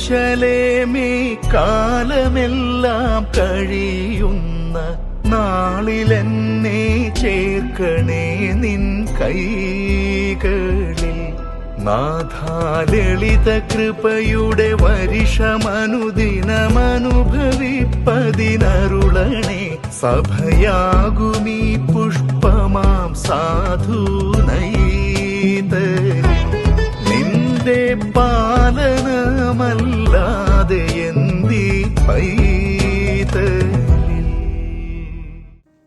യെരൂശലേമേ, കാലമെല്ലാം കഴിയുന്ന നാളിലെന്നെ ചേർക്കണേ നിൻ കൈകളിൽ. നാഥാലളിത കൃപയുടെ വർഷമനുദിനമനുഭവിപ്പതിനരുളണേ. സഭയാകുമീ പുഷ്പമാം സാധുനൈതലിൽ നിന്റെ പാലനമല്ലാതെ എന്തി പൈതലിൽ.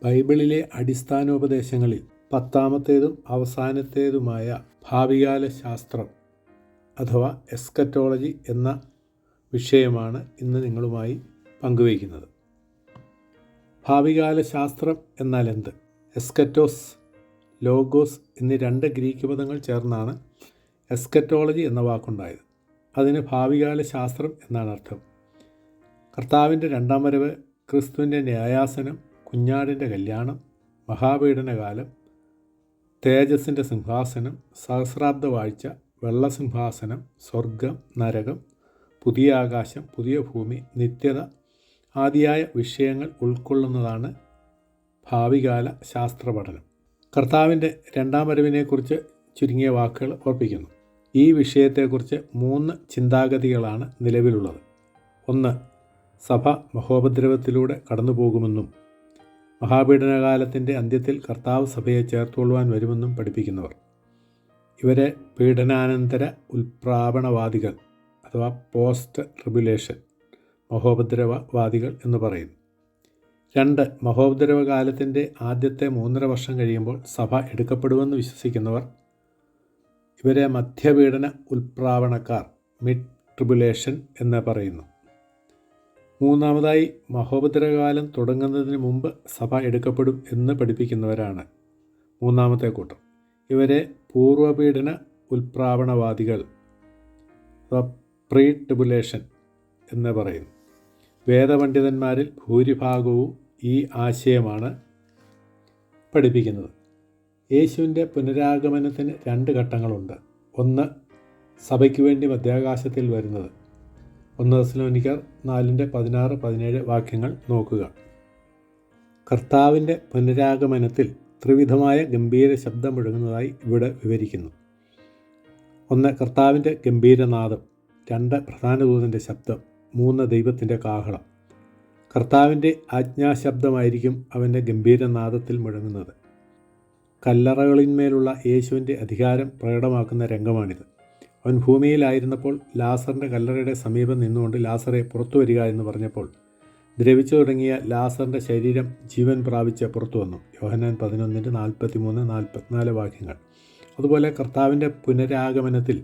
ബൈബിളിലെ അടിസ്ഥാനോപദേശങ്ങളിൽ 10ാമത്തേതും അവസാനത്തേതുമായ ഭാവികാല ശാസ്ത്രം അഥവാ എസ്കറ്റോളജി എന്ന വിഷയമാണ് ഇന്ന് നിങ്ങളുമായി പങ്കുവയ്ക്കുന്നത്. ഭാവികാല ശാസ്ത്രം എന്നാൽ എന്ത്? എസ്കറ്റോസ്, ലോഗോസ് എന്നീ 2 ഗ്രീക്ക് പദങ്ങൾ ചേർന്നാണ് എസ്കറ്റോളജി എന്ന വാക്കുണ്ടായത്. അതിന് ഭാവികാല ശാസ്ത്രം എന്നാണ് അർത്ഥം. കർത്താവിൻ്റെ 2ാം വരവ്, ക്രിസ്തുവിൻ്റെ ന്യായാസനം, കുഞ്ഞാടിൻ്റെ കല്യാണം, മഹാപീഡനകാലം, തേജസ്സിൻ്റെ സിംഹാസനം, സഹസ്രാബ്ദ വാഴ്ച, വെള്ളസിംഹാസനം, സ്വർഗം, നരകം, പുതിയ ആകാശം, പുതിയ ഭൂമി, നിത്യത ആദിയായ വിഷയങ്ങൾ ഉൾക്കൊള്ളുന്നതാണ് ഭാവികാല ശാസ്ത്ര പഠനം. കർത്താവിൻ്റെ 2ാം വരവിനെക്കുറിച്ച് ചുരുങ്ങിയ വാക്കുകൾ ഓർപ്പിക്കുന്നു. ഈ വിഷയത്തെക്കുറിച്ച് 3 ചിന്താഗതികളാണ് നിലവിലുള്ളത്. 1. സഭ മഹോപദ്രവത്തിലൂടെ കടന്നുപോകുമെന്നും മഹാപീഡനകാലത്തിൻ്റെ അന്ത്യത്തിൽ കർത്താവ് സഭയെ ചേർത്തുകൊള്ളുവാൻ വരുമെന്നും പഠിപ്പിക്കുന്നവർ. ഇവരെ പീഡനാനന്തര ഉൽപ്രാപണവാദികൾ അഥവാ പോസ്റ്റ് ട്രിബുലേഷൻ മഹോപദ്രവവാദികൾ എന്ന് പറയുന്നു. 2. മഹോപദ്രവകാലത്തിൻ്റെ ആദ്യത്തെ 3.5 വർഷം കഴിയുമ്പോൾ സഭ എടുക്കപ്പെടുമെന്ന് വിശ്വസിക്കുന്നവർ. ഇവരെ മധ്യപീഡന ഉൽപ്രാപണക്കാർ മിഡ് ട്രിബുലേഷൻ എന്ന് പറയുന്നു. 3. മഹോപദ്രവകാലം തുടങ്ങുന്നതിന് മുമ്പ് സഭ എടുക്കപ്പെടും എന്ന് പഠിപ്പിക്കുന്നവരാണ് 3ാമത്തെ കൂട്ടം. ഇവരെ പൂർവപീഡന ഉൽപ്രാപണവാദികൾ പ്രീ ട്രിബുലേഷൻ എന്ന് പറയുന്നു. വേദപണ്ഡിതന്മാരിൽ ഭൂരിഭാഗവും ഈ ആശയമാണ് പഠിപ്പിക്കുന്നത്. യേശുവിൻ്റെ പുനരാഗമനത്തിന് 2 ഘട്ടങ്ങളുണ്ട്. 1. സഭയ്ക്ക് വേണ്ടി മധ്യാകാശത്തിൽ വരുന്നത്. 1 തെസ്സലോനിക്കർ 4:16-17 വാക്യങ്ങൾ നോക്കുക. കർത്താവിൻ്റെ പുനരാഗമനത്തിൽ ത്രിവിധമായ ഗംഭീര ശബ്ദം മുഴങ്ങുന്നതായി ഇവിടെ വിവരിക്കുന്നു. 1. കർത്താവിൻ്റെ ഗംഭീരനാദം. 2. പ്രധാന ദൂതൻ്റെ ശബ്ദം. 3. ദൈവത്തിൻ്റെ കാഹളം. കർത്താവിൻ്റെ ആജ്ഞാശബ്ദമായിരിക്കും അവൻ്റെ ഗംഭീരനാദത്തിൽ മുഴങ്ങുന്നത്. കല്ലറകളിന്മേലുള്ള യേശുവിൻ്റെ അധികാരം പ്രകടമാക്കുന്ന രംഗമാണിത്. അവൻ ഭൂമിയിലായിരുന്നപ്പോൾ ലാസറിൻ്റെ കല്ലറയുടെ സമീപം നിന്നുകൊണ്ട് ലാസറെ പുറത്തു വരിക എന്ന് പറഞ്ഞപ്പോൾ ദ്രവിച്ചു തുടങ്ങിയ ലാസറിൻ്റെ ശരീരം ജീവൻ പ്രാപിച്ച് പുറത്തു വന്നു. യോഹന്നാൻ 11:43-44 വാക്യങ്ങൾ. അതുപോലെ കർത്താവിൻ്റെ പുനരാഗമനത്തിൽ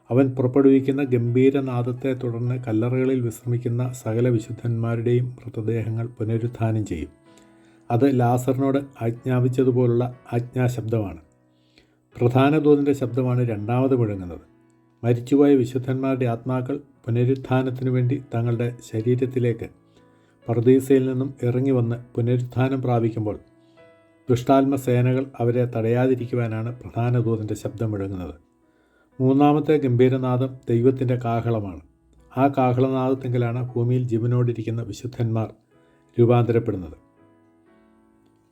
അവൻ പുറപ്പെടുവിക്കുന്ന ഗംഭീരനാദത്തെ തുടർന്ന് കല്ലറകളിൽ വിശ്രമിക്കുന്ന സകല വിശുദ്ധന്മാരുടെയും മൃതദേഹങ്ങൾ പുനരുത്ഥാനം ചെയ്യും. അത് ലാസറിനോട് ആജ്ഞാപിച്ചതുപോലുള്ള ആജ്ഞാശബ്ദമാണ്. പ്രധാന ദൂതൻ്റെ ശബ്ദമാണ് 2ാമത് മുഴങ്ങുന്നത്. മരിച്ചുപോയ വിശുദ്ധന്മാരുടെ ആത്മാക്കൾ പുനരുത്ഥാനത്തിനു വേണ്ടി തങ്ങളുടെ ശരീരത്തിലേക്ക് പർദീസയിൽ നിന്നും ഇറങ്ങി വന്ന് പുനരുത്ഥാനം പ്രാപിക്കുമ്പോൾ ദുഷ്ടാത്മസേനകൾ അവരെ തടയാതിരിക്കുവാനാണ് പ്രധാന ദൂതൻ്റെ ശബ്ദം മുഴങ്ങുന്നത്. 3ാമത്തെ ഗംഭീരനാദം ദൈവത്തിൻ്റെ കാഹളമാണ്. ആ കാഹളനാദത്തെങ്കിലാണ് ഭൂമിയിൽ ജീവനോടിരിക്കുന്ന വിശുദ്ധന്മാർ രൂപാന്തരപ്പെടുന്നത്.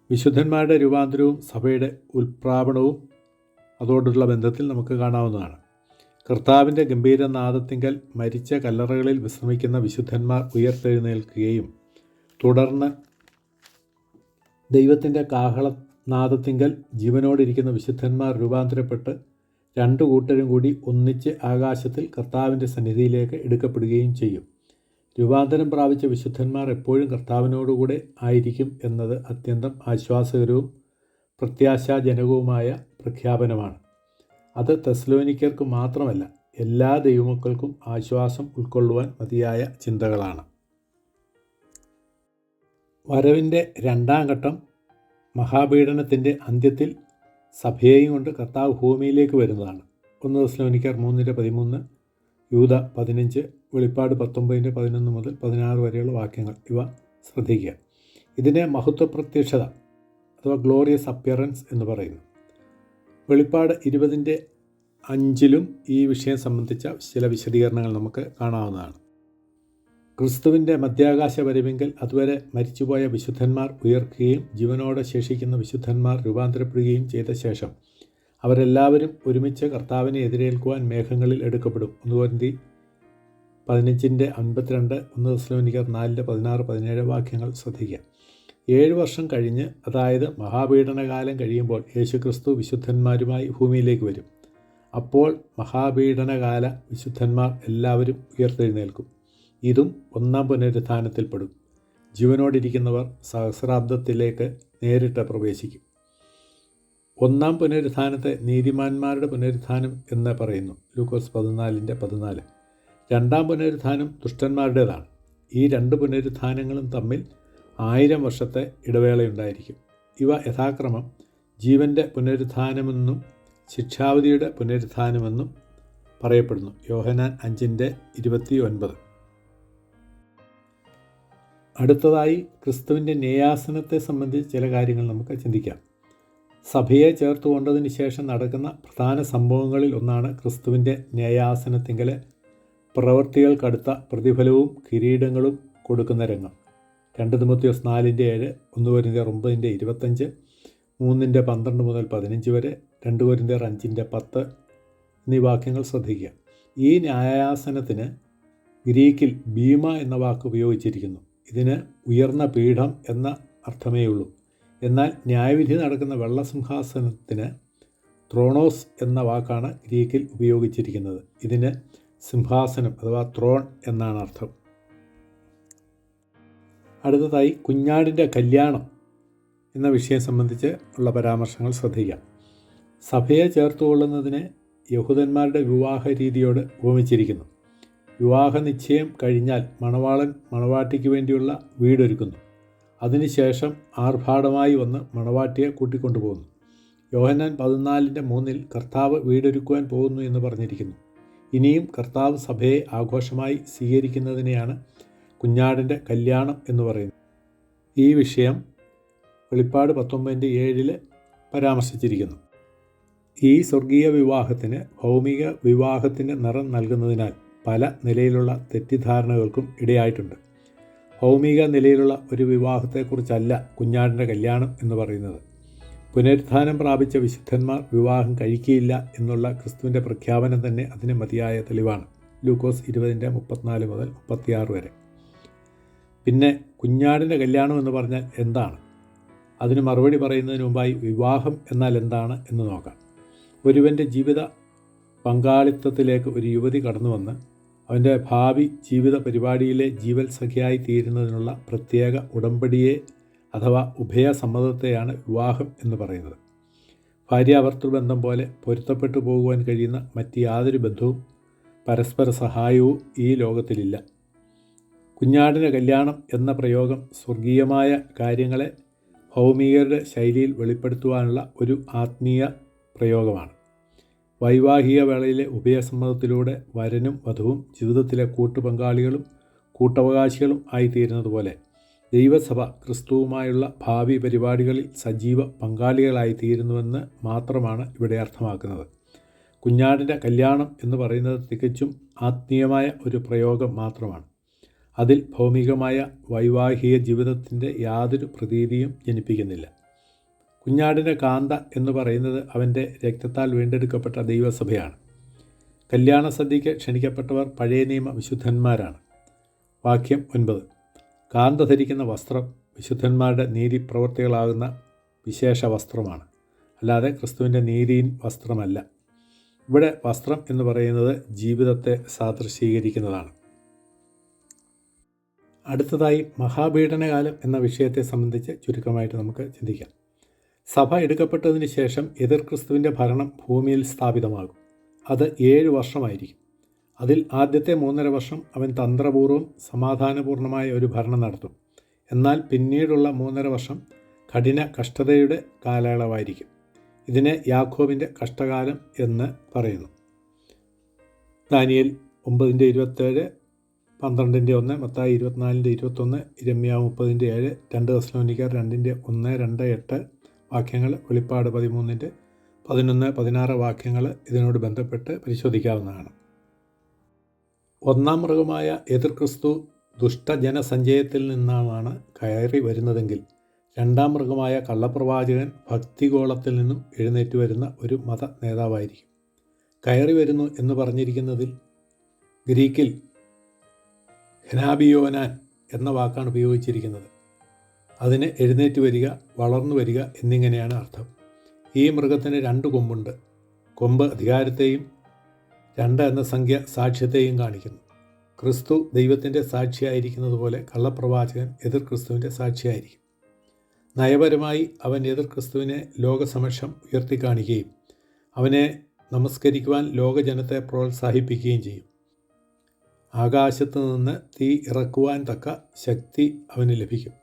വിശുദ്ധന്മാരുടെ രൂപാന്തരവും സഭയുടെ ഉൽപ്രാപണവും അതോടുള്ള ബന്ധത്തിൽ നമുക്ക് കാണാവുന്നതാണ്. കർത്താവിൻ്റെ ഗംഭീരനാദത്തിങ്കൽ മരിച്ച കല്ലറകളിൽ വിശ്രമിക്കുന്ന വിശുദ്ധന്മാർ ഉയർത്തെഴുന്നേൽക്കുകയും തുടർന്ന് ദൈവത്തിൻ്റെ കാഹളനാദത്തിങ്കൽ ജീവനോടിരിക്കുന്ന വിശുദ്ധന്മാർ രൂപാന്തരപ്പെട്ട് 2 കൂട്ടരും കൂടി ഒന്നിച്ച് ആകാശത്തിൽ കർത്താവിൻ്റെ സന്നിധിയിലേക്ക് എടുക്കപ്പെടുകയും ചെയ്യും. രൂപാന്തരം പ്രാപിച്ച വിശുദ്ധന്മാർ എപ്പോഴും കർത്താവിനോടുകൂടെ ആയിരിക്കും എന്നത് അത്യന്തം ആശ്വാസകരവും പ്രത്യാശാജനകവുമായ പ്രഖ്യാപനമാണ്. അത് തെസ്സലോനിക്കർക്ക് മാത്രമല്ല, എല്ലാ ദൈവമക്കൾക്കും ആശ്വാസം ഉൾക്കൊള്ളുവാൻ മതിയായ ചിന്തകളാണ്. വരവിൻ്റെ 2ാം ഘട്ടം മഹാപീഡനത്തിൻ്റെ അന്ത്യത്തിൽ സഭയെയും കൊണ്ട് കർത്താവ് ഭൂമിയിലേക്ക് വരുന്നതാണ്. 1 തെസ്സലോനിക്കർ 3:13, യൂദ 15, വെളിപ്പാട് 19:11-16 വരെയുള്ള വാക്യങ്ങൾ ഇവ ശ്രദ്ധിക്കുക. ഇതിനെ മഹത്വപ്രത്യക്ഷത അഥവാ ഗ്ലോറിയസ് അപ്പിയറൻസ് എന്ന് പറയുന്നു. വെളിപ്പാട് 20:5 ഈ വിഷയം സംബന്ധിച്ച ചില വിശദീകരണങ്ങൾ നമുക്ക് കാണാവുന്നതാണ്. ക്രിസ്തുവിൻ്റെ മധ്യാകാശ വരവിങ്കൽ അതുവരെ മരിച്ചുപോയ വിശുദ്ധന്മാർ ഉയർക്കുകയും ജീവനോടെ ശേഷിക്കുന്ന വിശുദ്ധന്മാർ രൂപാന്തരപ്പെടുകയും ചെയ്ത ശേഷം അവരെല്ലാവരും ഒരുമിച്ച് കർത്താവിനെ എതിരേൽക്കുവാൻ മേഘങ്ങളിൽ എടുക്കപ്പെടും. 1 കൊരിന്ത്യർ 15:52, 1 തെസ്സലോനിക്കർ 4:16-17 വാക്യങ്ങൾ ശ്രദ്ധിക്കുക. 7 വർഷം കഴിഞ്ഞ്, അതായത് മഹാപീഡനകാലം കഴിയുമ്പോൾ യേശുക്രിസ്തു വിശുദ്ധന്മാരുമായി ഭൂമിയിലേക്ക് വരും. അപ്പോൾ മഹാപീഡനകാല വിശുദ്ധന്മാർ എല്ലാവരും ഉയർത്തെഴുന്നേൽക്കും. ഇതും ഒന്നാം പുനരുത്ഥാനത്തിൽപ്പെടും. ജീവനോടിരിക്കുന്നവർ സഹസ്രാബ്ദത്തിലേക്ക് നേരിട്ട് പ്രവേശിക്കും. ഒന്നാം പുനരുത്ഥാനത്തെ നീതിമാന്മാരുടെ പുനരുത്ഥാനം എന്ന് പറയുന്നു, ലൂക്കോസ് 14:14. രണ്ടാം പുനരുത്ഥാനം ദുഷ്ടന്മാരുടേതാണ്. ഈ രണ്ട് പുനരുത്ഥാനങ്ങളും തമ്മിൽ 1000 വർഷത്തെ ഇടവേളയുണ്ടായിരിക്കും. ഇവ യഥാക്രമം ജീവൻ്റെ പുനരുത്ഥാനമെന്നും ശിക്ഷാവിധിയുടെ പുനരുത്ഥാനമെന്നും പറയപ്പെടുന്നു. യോഹന്നാൻ 5:29. അടുത്തതായി ക്രിസ്തുവിൻ്റെ ന്യായാസനത്തെ സംബന്ധിച്ച് ചില കാര്യങ്ങൾ നമുക്ക് ചിന്തിക്കാം. സഭയെ ചേർത്ത് കൊണ്ടതിന് ശേഷം നടക്കുന്ന പ്രധാന സംഭവങ്ങളിൽ ഒന്നാണ് ക്രിസ്തുവിൻ്റെ ന്യായാസനത്തിങ്കലെ പ്രവൃത്തികൾക്കടുത്ത പ്രതിഫലവും കിരീടങ്ങളും കൊടുക്കുന്ന രംഗം. 2 തിമോത്തിയോസ് 4:7, 1 കൊരിന്ത്യർ 9:25, 3:12 മുതൽ 15 വരെ, 2 കൊരിന്ത്യർ 5:10 എന്നീ വാക്യങ്ങൾ ശ്രദ്ധിക്കുക. ഈ ന്യായാസനത്തിന് ഗ്രീക്കിൽ ബീമ എന്ന വാക്ക് ഉപയോഗിച്ചിരിക്കുന്നു. ഇതിന് ഉയർന്ന പീഠം എന്ന അർത്ഥമേയുള്ളൂ. എന്നാൽ ന്യായവിധി നടക്കുന്ന വെള്ളസിംഹാസനത്തിന് ത്രോണോസ് എന്ന വാക്കാണ് ഗ്രീക്കിൽ ഉപയോഗിച്ചിരിക്കുന്നത്. ഇതിന് സിംഹാസനം അഥവാ ത്രോൺ എന്നാണ് അർത്ഥം. അടുത്തതായി കുഞ്ഞാടിൻ്റെ കല്യാണം എന്ന വിഷയം സംബന്ധിച്ച് ഉള്ള പരാമർശങ്ങൾ ശ്രദ്ധിക്കാം. സഭയെ ചേർത്തുകൊള്ളുന്നതിനെ യഹൂദന്മാരുടെ വിവാഹ രീതിയോട് ഉപമിച്ചിരിക്കുന്നു. വിവാഹ നിശ്ചയം കഴിഞ്ഞാൽ മണവാളൻ മണവാട്ടിക്ക് വേണ്ടിയുള്ള വീടൊരുക്കുന്നു. അതിനുശേഷം ആർഭാടമായി വന്ന് മണവാട്ടിയെ കൂട്ടിക്കൊണ്ടുപോകുന്നു. യോഹന്നാൻ 14:3 കർത്താവ് വീടൊരുക്കുവാൻ പോകുന്നു എന്ന് പറഞ്ഞിരിക്കുന്നു. ഇനിയും കർത്താവ് സഭയെ ആഘോഷമായി സ്വീകരിക്കുന്നതിനെയാണ് കുഞ്ഞാടിൻ്റെ കല്യാണം എന്ന് പറയുന്നത്. ഈ വിഷയം വെളിപ്പാട് 19:7 പരാമർശിച്ചിരിക്കുന്നു. ഈ സ്വർഗീയ വിവാഹത്തിന് ഭൗമിക വിവാഹത്തിൻ്റെ നിറം നൽകുന്നതിനാൽ പല നിലയിലുള്ള തെറ്റിദ്ധാരണകൾക്കും ഇടയായിട്ടുണ്ട്. ഭൗമിക നിലയിലുള്ള ഒരു വിവാഹത്തെക്കുറിച്ചല്ല കുഞ്ഞാടിൻ്റെ കല്യാണം എന്ന് പറയുന്നത്. പുനരുത്ഥാനം പ്രാപിച്ച വിശുദ്ധന്മാർ വിവാഹം കഴിക്കുകയില്ല എന്നുള്ള ക്രിസ്തുവിൻ്റെ പ്രഖ്യാപനം തന്നെ അതിന് മതിയായ തെളിവാണ്. ലൂക്കോസ് 20:34 മുതൽ 36 വരെ. പിന്നെ കുഞ്ഞാടിൻ്റെ കല്യാണം എന്ന് പറഞ്ഞാൽ എന്താണ്? അതിന് മറുപടി പറയുന്നതിന് മുമ്പായി വിവാഹം എന്നാൽ എന്താണ് എന്ന് നോക്കാം. ഒരുവൻ്റെ ജീവിത പങ്കാളിത്തത്തിലേക്ക് ഒരു യുവതി കടന്നു വന്ന് അവൻ്റെ ഭാവി ജീവിത പരിപാടിയിലെ ജീവൽ സഖിയായി തീരുന്നതിനുള്ള പ്രത്യേക ഉടമ്പടിയെ അഥവാ ഉഭയസമ്മതത്തെയാണ് വിവാഹം എന്ന് പറയുന്നത്. ഭാര്യാഭർത്തൃബന്ധം പോലെ പൊരുത്തപ്പെട്ടു പോകുവാൻ കഴിയുന്ന മറ്റ് യാതൊരു ബന്ധവും പരസ്പര സഹായവും ഈ ലോകത്തിലില്ല. കുഞ്ഞാടിൻ്റെ കല്യാണം എന്ന പ്രയോഗം സ്വർഗീയമായ കാര്യങ്ങളെ ഭൗമികരുടെ ശൈലിയിൽ വെളിപ്പെടുത്തുവാനുള്ള ഒരു ആത്മീയ പ്രയോഗമാണ്. വൈവാഹിക വേളയിലെ ഉഭയസമ്മതത്തിലൂടെ വരനും വധുവും ജീവിതത്തിലെ കൂട്ടുപങ്കാളികളും കൂട്ടവകാശികളും ആയിത്തീരുന്നത് പോലെ ദൈവസഭ ക്രിസ്തുവുമായുള്ള ഭാവി പരിപാടികളിൽ സജീവ പങ്കാളികളായിത്തീരുന്നുവെന്ന് മാത്രമാണ് ഇവിടെ അർത്ഥമാക്കുന്നത്. കുഞ്ഞാടിൻ്റെ കല്യാണം എന്ന് പറയുന്നത് തികച്ചും ആത്മീയമായ ഒരു പ്രയോഗം മാത്രമാണ്. അതിൽ ഭൗമികമായ വൈവാഹിക ജീവിതത്തിൻ്റെ യാതൊരു പ്രതീതിയും ജനിപ്പിക്കുന്നില്ല. കുഞ്ഞാടിൻ്റെ കാന്ത എന്ന് പറയുന്നത് അവൻ്റെ രക്തത്താൽ വീണ്ടെടുക്കപ്പെട്ട ദൈവസഭയാണ്. കല്യാണ സദ്യയ്ക്ക് ക്ഷണിക്കപ്പെട്ടവർ പഴയ നിയമ വിശുദ്ധന്മാരാണ്. വാക്യം 9. കാന്ത ധരിക്കുന്ന വസ്ത്രം വിശുദ്ധന്മാരുടെ നീതി പ്രവൃത്തികളാകുന്ന വിശേഷ വസ്ത്രമാണ്, അല്ലാതെ ക്രിസ്തുവിൻ്റെ നീതിയിൻ വസ്ത്രമല്ല. ഇവിടെ വസ്ത്രം എന്ന് പറയുന്നത് ജീവിതത്തെ സാദൃശീകരിക്കുന്നതാണ്. അടുത്തതായി മഹാപീഡനകാലം എന്ന വിഷയത്തെ സംബന്ധിച്ച് ചുരുക്കമായിട്ട് നമുക്ക് ചിന്തിക്കാം. സഭ എടുക്കപ്പെട്ടതിന് ശേഷം എതിർ ക്രിസ്തുവിൻ്റെ ഭരണം ഭൂമിയിൽ സ്ഥാപിതമാകും. അത് 7 വർഷമായിരിക്കും. അതിൽ ആദ്യത്തെ 3.5 വർഷം അവൻ തന്ത്രപൂർവ്വം സമാധാനപൂർണമായ ഒരു ഭരണം നടത്തും. എന്നാൽ പിന്നീടുള്ള 3.5 വർഷം കഠിന കഷ്ടതയുടെ കാലയളവായിരിക്കും. ഇതിനെ യാക്കോബിൻ്റെ കഷ്ടകാലം എന്ന് പറയുന്നു. ദാനിയേൽ 9:27, 12:1, മത്തായി 24:21, ഇരമ്യാവ് 30:7, 2 തെസ്സലോനിക്കർ 2:1, 2:8 വാക്യങ്ങൾ, വെളിപ്പാട് 13:11, 16 വാക്യങ്ങൾ ഇതിനോട് ബന്ധപ്പെട്ട് പരിശോധിക്കാവുന്നതാണ്. ഒന്നാം മൃഗമായ എതിർ ക്രിസ്തു ദുഷ്ടജനസഞ്ചയത്തിൽ നിന്നാണ് കയറി വരുന്നതെങ്കിൽ രണ്ടാം മൃഗമായ കള്ളപ്രവാചകൻ ഭക്തിഗോളത്തിൽ നിന്നും എഴുന്നേറ്റ് വരുന്ന ഒരു മത നേതാവായിരിക്കും. കയറി വരുന്നു എന്ന് പറഞ്ഞിരിക്കുന്നതിൽ ഗ്രീക്കിൽ ഹെനാബിയോനാൻ എന്ന വാക്കാണ് ഉപയോഗിച്ചിരിക്കുന്നത്. അതിന് എഴുന്നേറ്റ് വരിക, വളർന്നു വരിക എന്നിങ്ങനെയാണ് അർത്ഥം. ഈ മൃഗത്തിന് 2 കൊമ്പുണ്ട്. കൊമ്പ് അധികാരത്തെയും 2 എന്ന സംഖ്യ സാക്ഷ്യത്തെയും കാണിക്കുന്നു. ക്രിസ്തു ദൈവത്തിൻ്റെ സാക്ഷിയായിരിക്കുന്നത് പോലെ കള്ളപ്രവാചകൻ എതിർ ക്രിസ്തുവിൻ്റെ സാക്ഷിയായിരിക്കും. നയപരമായി അവൻ എതിർ ക്രിസ്തുവിനെ ലോകസമക്ഷം ഉയർത്തിക്കാണിക്കുകയും അവനെ നമസ്കരിക്കുവാൻ ലോകജനത്തെ പ്രോത്സാഹിപ്പിക്കുകയും ചെയ്യും. ആകാശത്ത് നിന്ന് തീ ഇറക്കുവാൻ തക്ക ശക്തി അവന് ലഭിക്കും.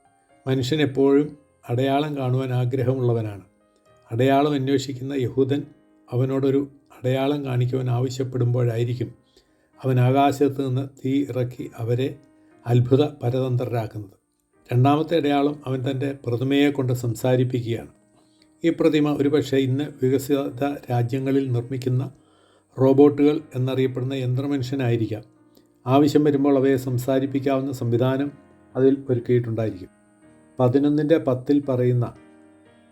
മനുഷ്യൻ എപ്പോഴും അടയാളം കാണുവാൻ ആഗ്രഹമുള്ളവനാണ്. അടയാളം അന്വേഷിക്കുന്ന യഹൂദൻ അവനോടൊരു അടയാളം കാണിക്കുവാൻ ആവശ്യപ്പെടുമ്പോഴായിരിക്കും അവൻ ആകാശത്ത് നിന്ന് തീ ഇറക്കി അവരെ അത്ഭുത പരതന്ത്രരാക്കുന്നത്. രണ്ടാമത്തെ അടയാളം അവൻ തൻ്റെ പ്രതിമയെ കൊണ്ട് സംസാരിപ്പിക്കുകയാണ്. ഈ പ്രതിമ ഒരുപക്ഷെ ഇന്ന് വികസിത രാജ്യങ്ങളിൽ നിർമ്മിക്കുന്ന റോബോട്ടുകൾ എന്നറിയപ്പെടുന്ന യന്ത്രമനുഷ്യനായിരിക്കാം. ആവശ്യം വരുമ്പോൾ അവയെ സംസാരിപ്പിക്കാവുന്ന സംവിധാനം അതിൽ ഒരുക്കിയിട്ടുണ്ടായിരിക്കും. 11:10 പറയുന്ന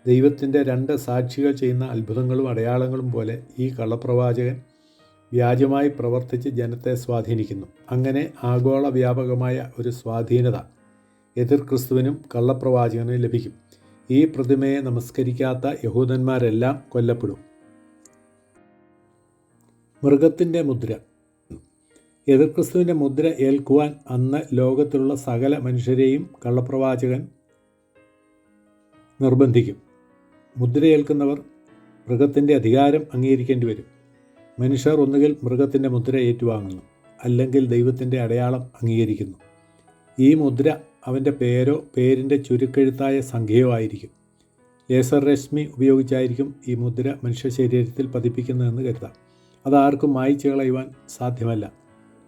ദൈവത്തിൻ്റെ 2 സാക്ഷികൾ ചെയ്യുന്ന അത്ഭുതങ്ങളും അടയാളങ്ങളും പോലെ ഈ കള്ളപ്രവാചകൻ വ്യാജമായി പ്രവർത്തിച്ച് ജനത്തെ സ്വാധീനിക്കുന്നു. അങ്ങനെ ആഗോള വ്യാപകമായ ഒരു സ്വാധീനത എതിർ ക്രിസ്തുവിനും കള്ളപ്രവാചകനും ലഭിക്കും. ഈ പ്രതിമയെ നമസ്കരിക്കാത്ത യഹൂദന്മാരെല്ലാം കൊല്ലപ്പെടും. മൃഗത്തിൻ്റെ മുദ്ര. എതിർ ക്രിസ്തുവിൻ്റെ മുദ്ര ഏൽക്കുവാൻ അന്ന് ലോകത്തിലുള്ള സകല മനുഷ്യരെയും കള്ളപ്രവാചകൻ നിർബന്ധിക്കും. മുദ്രയേൽക്കുന്നവർ മൃഗത്തിൻ്റെ അധികാരം അംഗീകരിക്കേണ്ടി വരും. മനുഷ്യർ ഒന്നുകിൽ മൃഗത്തിൻ്റെ മുദ്ര ഏറ്റുവാങ്ങുന്നു, അല്ലെങ്കിൽ ദൈവത്തിൻ്റെ അടയാളം അംഗീകരിക്കുന്നു. ഈ മുദ്ര അവൻ്റെ പേരോ പേരിൻ്റെ ചുരുക്കെഴുത്തായ സംഖ്യയോ ആയിരിക്കും. ലേസർ രശ്മി ഉപയോഗിച്ചായിരിക്കും ഈ മുദ്ര മനുഷ്യ ശരീരത്തിൽ പതിപ്പിക്കുന്നതെന്ന് കരുതാം. അതാർക്കും മായ്ച്ചു കളയുവാൻ സാധ്യമല്ല.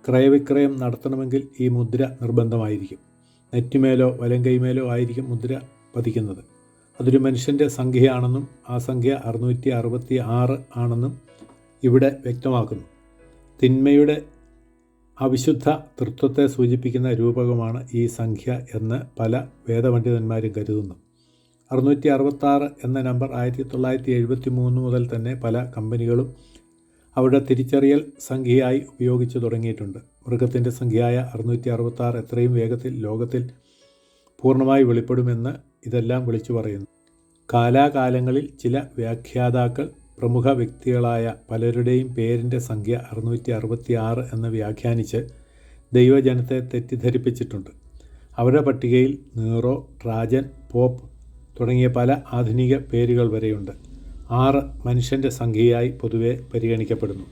ക്രയവിക്രയം നടത്തണമെങ്കിൽ ഈ മുദ്ര നിർബന്ധമായിരിക്കും. നെറ്റിമേലോ വലങ്കൈമേലോ ആയിരിക്കും മുദ്ര പതിക്കുന്നത്. അതൊരു മനുഷ്യൻ്റെ സംഖ്യയാണെന്നും ആ സംഖ്യ 666 ആണെന്നും ഇവിടെ വ്യക്തമാക്കുന്നു. തിന്മയുടെ അവിശുദ്ധ തൃത്വത്തെ സൂചിപ്പിക്കുന്ന രൂപകമാണ് ഈ സംഖ്യ എന്ന് പല വേദപണ്ഡിതന്മാരും കരുതുന്നു. 666 എന്ന നമ്പർ 1973 മുതൽ തന്നെ പല കമ്പനികളും അവരുടെ തിരിച്ചറിയൽ സംഖ്യയായി ഉപയോഗിച്ചു തുടങ്ങിയിട്ടുണ്ട്. മൃഗത്തിൻ്റെ സംഖ്യയായ 666 എത്രയും വേഗത്തിൽ ലോകത്തിൽ പൂർണ്ണമായി വെളിപ്പെടുമെന്ന് ഇതെല്ലാം വിളിച്ചു പറയുന്നു. കാലാകാലങ്ങളിൽ ചില വ്യാഖ്യാതാക്കൾ പ്രമുഖ വ്യക്തികളായ പലരുടെയും പേരിൻ്റെ സംഖ്യ 666 എന്ന് വ്യാഖ്യാനിച്ച് ദൈവജനത്തെ തെറ്റിദ്ധരിപ്പിച്ചിട്ടുണ്ട്. അവരുടെ പട്ടികയിൽ നീറോ, ട്രാജൻ, പോപ്പ് തുടങ്ങിയ പല ആധുനിക പേരുകൾ വരെയുണ്ട്. 6 മനുഷ്യൻ്റെ സംഖ്യയായി പൊതുവെ പരിഗണിക്കപ്പെടുന്നു.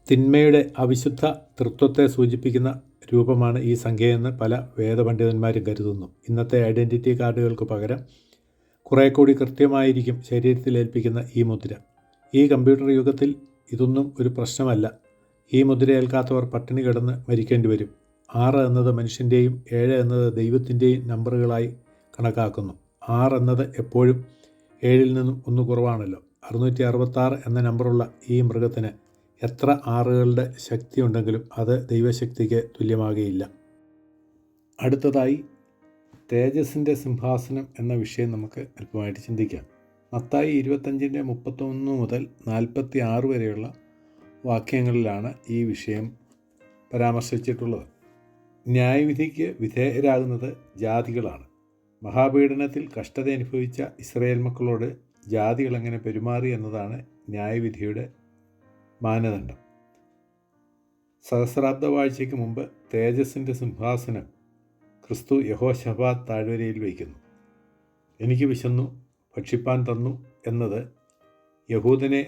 തിന്മയുടെ അവിശുദ്ധ തൃത്വത്തെ സൂചിപ്പിക്കുന്ന രൂപമാണ് ഈ സംഖ്യയെന്ന് പല വേദപണ്ഡിതന്മാരും കരുതുന്നു. ഇന്നത്തെ ഐഡൻറ്റിറ്റി കാർഡുകൾക്ക് പകരം കുറേ കൂടി കൃത്യമായിരിക്കും ശരീരത്തിൽ ഏൽപ്പിക്കുന്ന ഈ മുദ്ര. ഈ കമ്പ്യൂട്ടർ യുഗത്തിൽ ഇതൊന്നും ഒരു പ്രശ്നമല്ല. ഈ മുദ്ര ഏൽക്കാത്തവർ പട്ടിണി കിടന്ന് മരിക്കേണ്ടി വരും. 6 എന്നത് മനുഷ്യൻ്റെയും 7 എന്നത് ദൈവത്തിൻ്റെയും നമ്പറുകളായി കണക്കാക്കുന്നു. 6 എന്നത് എപ്പോഴും 7-ൽ നിന്നും 1 കുറവാണല്ലോ. 666 എന്ന നമ്പറുള്ള ഈ മൃഗത്തിന് എത്ര 6കളുടെ ശക്തി ഉണ്ടെങ്കിലും അത് ദൈവശക്തിക്ക് തുല്യമാകുകയില്ല. അടുത്തതായി തേജസ്സിൻ്റെ സിംഹാസനം എന്ന വിഷയം നമുക്ക് അല്പമായിട്ട് ചിന്തിക്കാം. മത്തായി 25:31 മുതൽ 46 വരെയുള്ള വാക്യങ്ങളിലാണ് ഈ വിഷയം പരാമർശിച്ചിട്ടുള്ളത്. ന്യായവിധിക്ക് വിധേയരാകുന്നത് ജാതികളാണ്. മഹാപീഡനത്തിൽ കഷ്ടത അനുഭവിച്ച ഇസ്രായേൽ മക്കളോട് ജാതികൾ എങ്ങനെ പെരുമാറി എന്നതാണ് ന്യായവിധിയുടെ മാനദണ്ഡം. സഹസ്രാബ്ദ വാഴ്ചയ്ക്ക് മുമ്പ് തേജസ്സിൻ്റെ സിംഹാസനം ക്രിസ്തു യഹോശഫാത്ത് താഴ്വരയിൽ വയ്ക്കുന്നു. എനിക്ക് വിശന്നു, ഭക്ഷിപ്പാൻ തന്നു എന്നത് യഹൂദനെ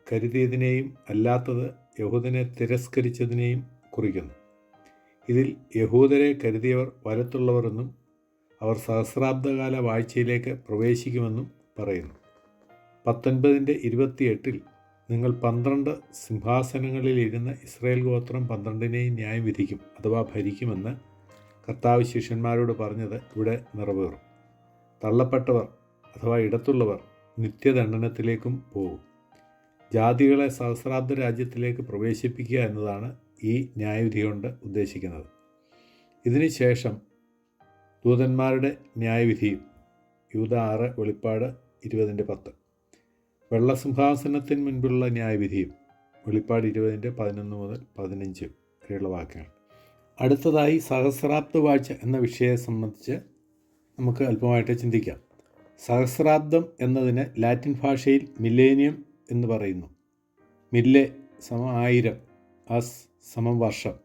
കരുതിയതിനെയും അല്ലാത്തത് യഹൂദനെ തിരസ്കരിച്ചതിനെയും കുറിക്കുന്നു. ഇതിൽ യഹൂദരെ കരുതിയവർ വലത്തുള്ളവർ എന്നും അവർ സഹസ്രാബ്ദകാല വാഴ്ചയിലേക്ക് പ്രവേശിക്കുമെന്നും പറയുന്നു. 19:28 നിങ്ങൾ 12 സിംഹാസനങ്ങളിലിരുന്ന് ഇസ്രായേൽ ഗോത്രം 12നെയും ന്യായം വിധിക്കും അഥവാ ഭരിക്കുമെന്ന് കർത്താവ് ശിഷ്യന്മാരോട് പറഞ്ഞത് ഇവിടെ നിറവേറും. തള്ളപ്പെട്ടവർ അഥവാ ഇടത്തുള്ളവർ നിത്യദണ്ഡനത്തിലേക്കും പോകും. ജാതികളെ സഹസ്രാബ്ദ രാജ്യത്തിലേക്ക് പ്രവേശിപ്പിക്കുക എന്നതാണ് ഈ ന്യായവിധി കൊണ്ട് ഉദ്ദേശിക്കുന്നത്. ഇതിനുശേഷം ദൂതന്മാരുടെ ന്യായവിധിയും. യൂദ 6, വെളിപ്പാട് 20:10. വെള്ളസിംഹാസനത്തിന് മുൻപിലുള്ള ന്യായവിധിയും. വെളിപ്പാട് 20:11 മുതൽ 15 വരെയുള്ള വാക്യങ്ങൾ. അടുത്തതായി സഹസ്രാബ്ദ വാഴ്ച എന്ന വിഷയത്തെ സംബന്ധിച്ച് നമുക്ക് അല്പമായിട്ട് ചിന്തിക്കാം. സഹസ്രാബ്ദം എന്നതിന് ലാറ്റിൻ ഭാഷയിൽ മില്ലേനിയം എന്ന് പറയുന്നു. മില്ലെ സമം 1000, അസ് സമം വർഷം.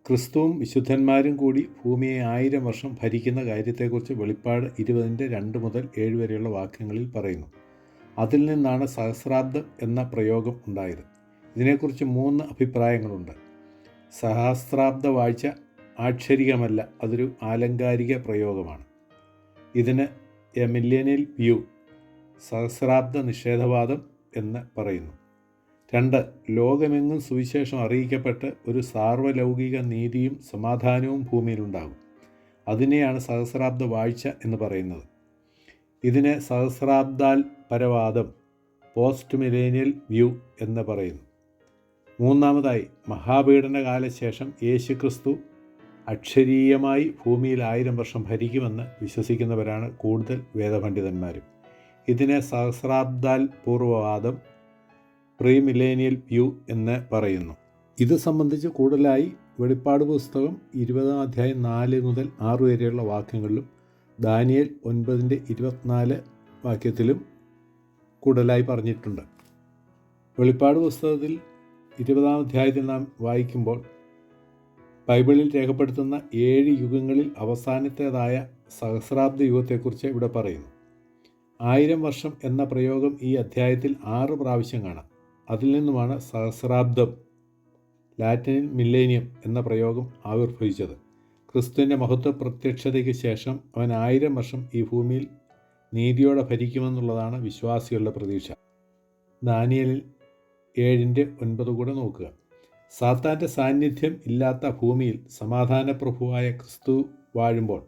ക്രിസ്തുവും വിശുദ്ധന്മാരും കൂടി ഭൂമിയെ 1000 വർഷം ഭരിക്കുന്ന കാര്യത്തെക്കുറിച്ച് വെളിപ്പാട് 20:2 മുതൽ 7 വരെയുള്ള വാക്യങ്ങളിൽ പറയുന്നു. അതിൽ നിന്നാണ് സഹസ്രാബ്ദം എന്ന പ്രയോഗം ഉണ്ടായത്. ഇതിനെക്കുറിച്ച് 3 അഭിപ്രായങ്ങളുണ്ട്. സഹസ്രാബ്ദ വാഴ്ച ആക്ഷരികമല്ല, അതൊരു ആലങ്കാരിക പ്രയോഗമാണ്. ഇതിന് എ മില്ലേനിയൽ വ്യൂ, സഹസ്രാബ്ദ നിഷേധവാദം എന്ന് പറയുന്നു. 2, ലോകമെങ്ങും സുവിശേഷം അറിയിക്കപ്പെട്ട് ഒരു സാർവലൗകിക നീതിയും സമാധാനവും ഭൂമിയിലുണ്ടാകും. അതിനെയാണ് സഹസ്രാബ്ദ വാഴ്ച എന്ന് പറയുന്നത്. ഇതിനെ സഹസ്രാബ്ദാൽപരവാദം, പോസ്റ്റ് മില്ലേനിയൽ വ്യൂ എന്ന് പറയുന്നു. 3, മഹാപീഡനകാലശേഷം യേശുക്രിസ്തു അക്ഷരീയമായി ഭൂമിയിൽ 1000 വർഷം ഭരിക്കുമെന്ന് വിശ്വസിക്കുന്നവരാണ് കൂടുതൽ വേദപണ്ഡിതന്മാരും. ഇതിനെ സഹസ്രാബ്ദാൽപൂർവവാദം, പ്രീ മില്ലേനിയൽ വ്യൂ എന്ന് പറയുന്നു. ഇത് സംബന്ധിച്ച് കൂടുതലായി വെളിപ്പാട് പുസ്തകം 20-4 മുതൽ 6 വരെയുള്ള വാക്യങ്ങളിലും ദാനിയേൽ 9:24 വാക്യത്തിലും കൂടുതലായി പറഞ്ഞിട്ടുണ്ട്. വെളിപ്പാട് പുസ്തകത്തിൽ 20-ാം അധ്യായത്തിൽ നാം വായിക്കുമ്പോൾ ബൈബിളിൽ രേഖപ്പെടുത്തുന്ന 7 യുഗങ്ങളിൽ അവസാനത്തേതായ സഹസ്രാബ്ദ യുഗത്തെക്കുറിച്ച് ഇവിടെ പറയുന്നു. 1000 വർഷം എന്ന പ്രയോഗം ഈ അധ്യായത്തിൽ 6 പ്രാവശ്യം കാണാം. അതിൽ നിന്നുമാണ് സഹസ്രാബ്ദം, ലാറ്റിനിൽ മില്ലേനിയം എന്ന പ്രയോഗം ആവിർഭവിച്ചത്. ക്രിസ്തുവിൻ്റെ മഹത്വ പ്രത്യക്ഷതയ്ക്ക് ശേഷം അവൻ 1000 വർഷം ഈ ഭൂമിയിൽ നീതിയോടെ ഭരിക്കുമെന്നുള്ളതാണ് വിശ്വാസികളുടെ പ്രതീക്ഷ. ദാനിയേലിൽ 7:9 കൂടെ നോക്കുക. സാത്താൻ്റെ സാന്നിധ്യം ഇല്ലാത്ത ഭൂമിയിൽ സമാധാനപ്രഭുവായ ക്രിസ്തു വാഴുമ്പോൾ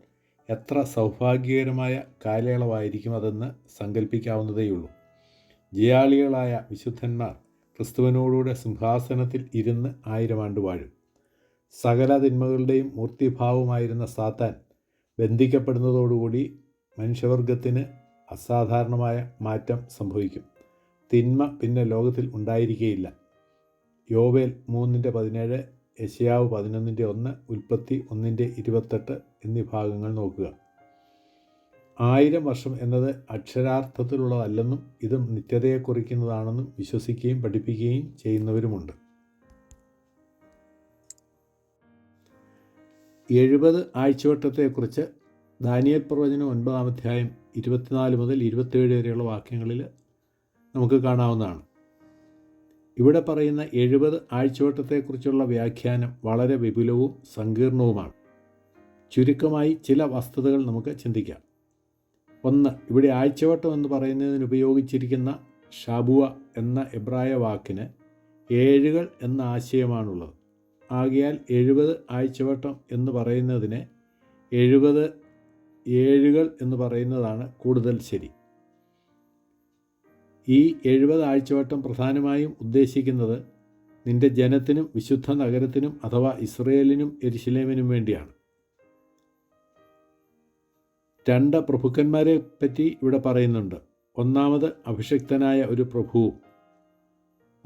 എത്ര സൗഭാഗ്യകരമായ കാലയളവായിരിക്കും അതെന്ന് സങ്കല്പിക്കാവുന്നതേയുള്ളൂ. ജയാളികളായ വിശുദ്ധന്മാർ ക്രിസ്തുവിനോടുകൂടെ സിംഹാസനത്തിൽ ഇരുന്ന് 1000 ആണ്ട് വാഴും. സകല തിന്മകളുടെയും മൂർത്തിഭാവമായിരുന്ന സാത്താൻ ബന്ധിക്കപ്പെടുന്നതോടുകൂടി മനുഷ്യവർഗത്തിന് അസാധാരണമായ മാറ്റം സംഭവിക്കും. തിന്മ പിന്നെ ലോകത്തിൽ ഉണ്ടായിരിക്കുകയില്ല. യോവേൽ 3:17, യെശയ്യാവ് 11:1, ഉൽപ്പത്തി 1:28 എന്നീ ഭാഗങ്ങൾ നോക്കുക. 1000 വർഷം എന്നത് അക്ഷരാർത്ഥത്തിലുള്ളതല്ലെന്നും ഇത് നിത്യതയെ കുറിക്കുന്നതാണെന്നും വിശ്വസിക്കുകയും പഠിപ്പിക്കുകയും ചെയ്യുന്നവരുമുണ്ട്. 70 ആഴ്ചവട്ടത്തെക്കുറിച്ച് ദാനിയേൽ പ്രവചനം 9-ാം അധ്യായം 24 മുതൽ 27 വരെയുള്ള വാക്യങ്ങളിൽ നമുക്ക് കാണാവുന്നതാണ്. ഇവിടെ പറയുന്ന 70 ആഴ്ചവട്ടത്തെക്കുറിച്ചുള്ള വ്യാഖ്യാനം വളരെ വിപുലവും സങ്കീർണവുമാണ്. ചുരുക്കമായി ചില വസ്തുതകൾ നമുക്ക് ചിന്തിക്കാം. 1, ഇവിടെ ആഴ്ചവട്ടം എന്ന് പറയുന്നതിന് ഉപയോഗിച്ചിരിക്കുന്ന ഷാബുവ എന്ന എബ്രായ വാക്കിന് 7 എന്ന ആശയമാണുള്ളത്. ആകയാൽ 70 ആഴ്ചവട്ടം എന്ന് പറയുന്നതിന് 70 7 എന്ന് പറയുന്നതാണ് കൂടുതൽ ശരി. ഈ 70 ആഴ്ചവട്ടം പ്രധാനമായും ഉദ്ദേശിക്കുന്നത് നിന്റെ ജനത്തിനും വിശുദ്ധ നഗരത്തിനും അഥവാ ഇസ്രയേലിനും യെരുശലേമിനും വേണ്ടിയാണ്. 2 പ്രഭുക്കന്മാരെ പറ്റി ഇവിടെ പറയുന്നുണ്ട്. 1 അഭിഷിക്തനായ ഒരു പ്രഭുവും,